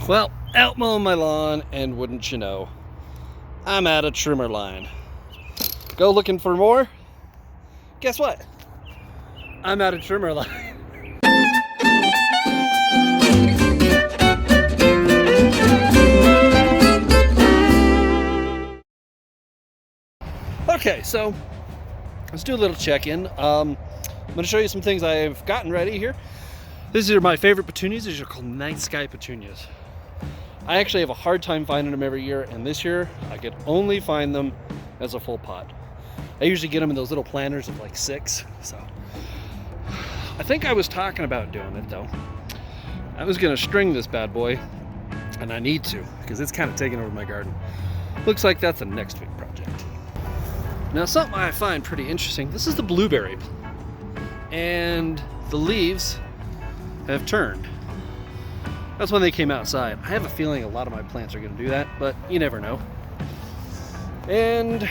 Well, out mowing my lawn, and wouldn't you know, I'm out of trimmer line. Go looking for more? Guess what? I'm out of trimmer line. Okay, so let's do a little check-in. I'm going to show you some things I've gotten ready here. These are my favorite petunias. These are called night sky petunias. I actually have a hard time finding them every year, and this year I could only find them as a full pot. I usually get them in those little planters of like 6, so I think I was talking about doing it though. I was gonna string this bad boy, and I need to because it's kind of taking over my garden. Looks like that's a next week project. Now, something I find pretty interesting, this is the blueberry, and the leaves have turned. That's when they came outside. I have a feeling a lot of my plants are going to do that, but you never know. And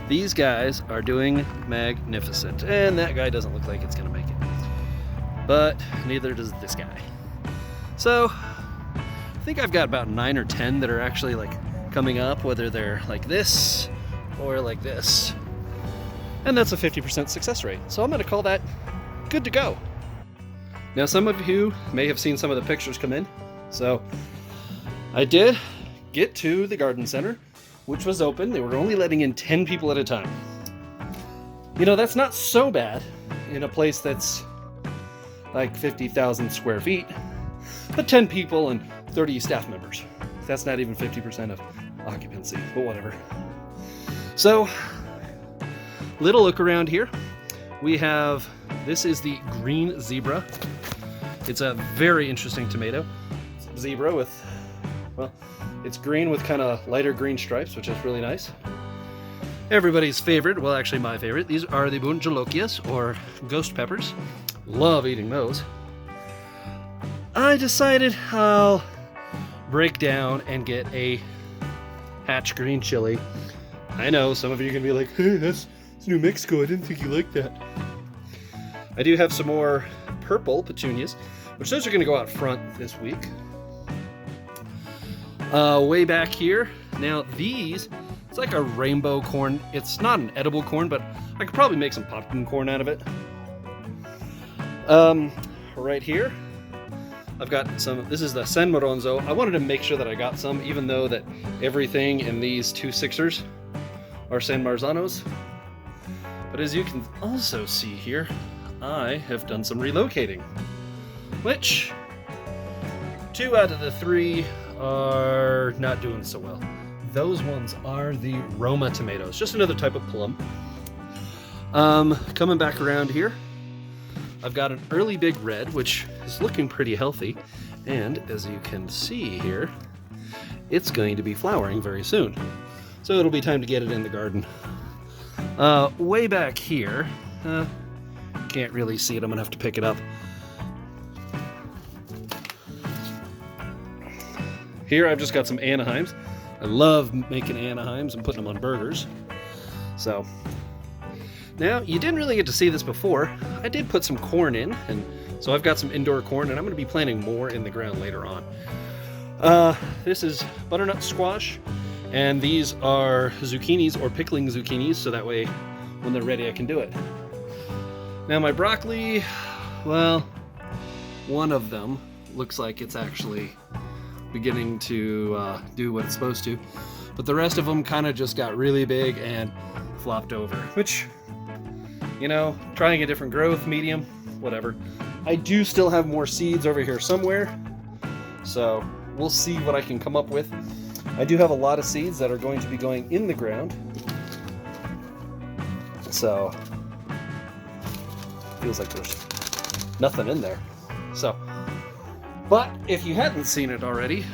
these guys are doing magnificent. And that guy doesn't look like it's going to make it. But neither does this guy. So I think I've got about 9 or 10 that are actually like coming up, whether they're like this or like this. And that's a 50% success rate. So I'm going to call that good to go. Now, some of you may have seen some of the pictures come in. So I did get to the garden center, which was open. They were only letting in 10 people at a time. You know, that's not so bad in a place that's like 50,000 square feet, but 10 people and 30 staff members. That's not even 50% of occupancy, but whatever. So, little look around here. We have, this is the green zebra. It's a very interesting tomato. It's zebra with, well, it's green with kind of lighter green stripes, which is really nice. Everybody's favorite, well, actually my favorite, these are the bunjalokias, or ghost peppers. Love eating those. I decided I'll break down and get a hatch green chili. I know some of you are gonna be like, hey, that's New Mexico, I didn't think you liked that. I do have some more purple petunias, which those are going to go out front this week. Way back here, now these, it's like a rainbow corn. It's not an edible corn, but I could probably make some popcorn corn out of it. Right here, I've got some, this is the San Moronzo. I wanted to make sure that I got some, even though that everything in these 2 6ers are San Marzanos. But as you can also see here, I have done some relocating, which 2 out of the 3 are not doing so well. Those ones are the Roma tomatoes, just another type of plum. Coming back around here, I've got an early big red, which is looking pretty healthy, and as you can see here, it's going to be flowering very soon. So it'll be time to get it in the garden. Way back here, can't really see it, I'm gonna have to pick it up. Here I've just got some Anaheims. I love making Anaheims and putting them on burgers. So, now you didn't really get to see this before. I did put some corn in, and so I've got some indoor corn, and I'm gonna be planting more in the ground later on. This is butternut squash, and these are zucchinis or pickling zucchinis, so that way when they're ready I can do it. Now my broccoli, well, one of them looks like it's actually beginning to do what it's supposed to, but the rest of them kind of just got really big and flopped over, which, you know, trying a different growth medium, whatever. I do still have more seeds over here somewhere, so we'll see what I can come up with. I do have a lot of seeds that are going to be going in the ground, so feels like there's nothing in there. So, but if you hadn't seen it already,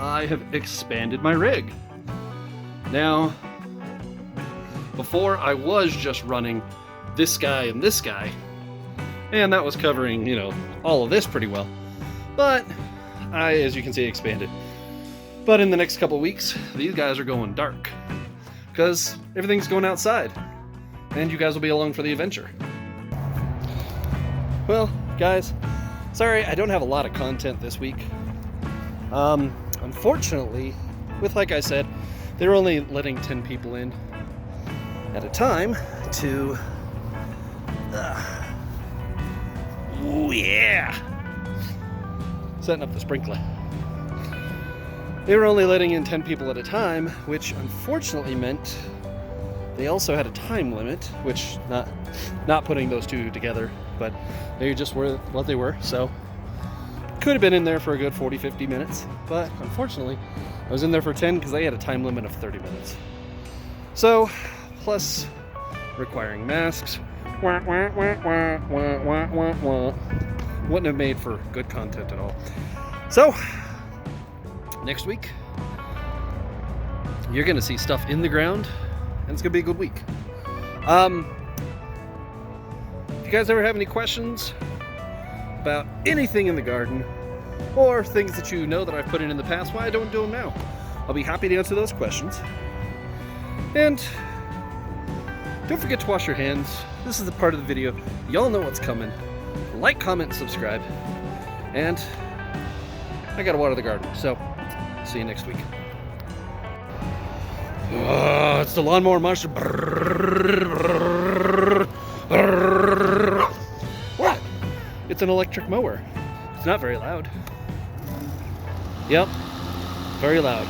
I have expanded my rig. Now, before I was just running this guy and this guy, and that was covering, you know, all of this pretty well. But I, as you can see, expanded. But in the next couple weeks, these guys are going dark because everything's going outside, and you guys will be along for the adventure. Well, guys, sorry I don't have a lot of content this week. Unfortunately, like I said, they were only letting 10 people in at a time to... oh yeah! Setting up the sprinkler. They were only letting in 10 people at a time, which unfortunately meant they also had a time limit, which not putting those two together, but they just were what they were, so could have been in there for a good 40-50 minutes, but unfortunately I was in there for 10 because they had a time limit of 30 minutes. So, plus requiring masks, wouldn't have made for good content at all. So, next week, you're gonna see stuff in the ground, and it's gonna be a good week. If you guys ever have any questions about anything in the garden, or things that you know that I've put in the past, why I don't do them now, I'll be happy to answer those questions. And don't forget to wash your hands. This is the part of the video y'all know what's coming. Like, comment, subscribe, and I gotta water the garden, so see you next week. It's the lawnmower monster. What? It's an electric mower. It's not very loud. Yep, very loud.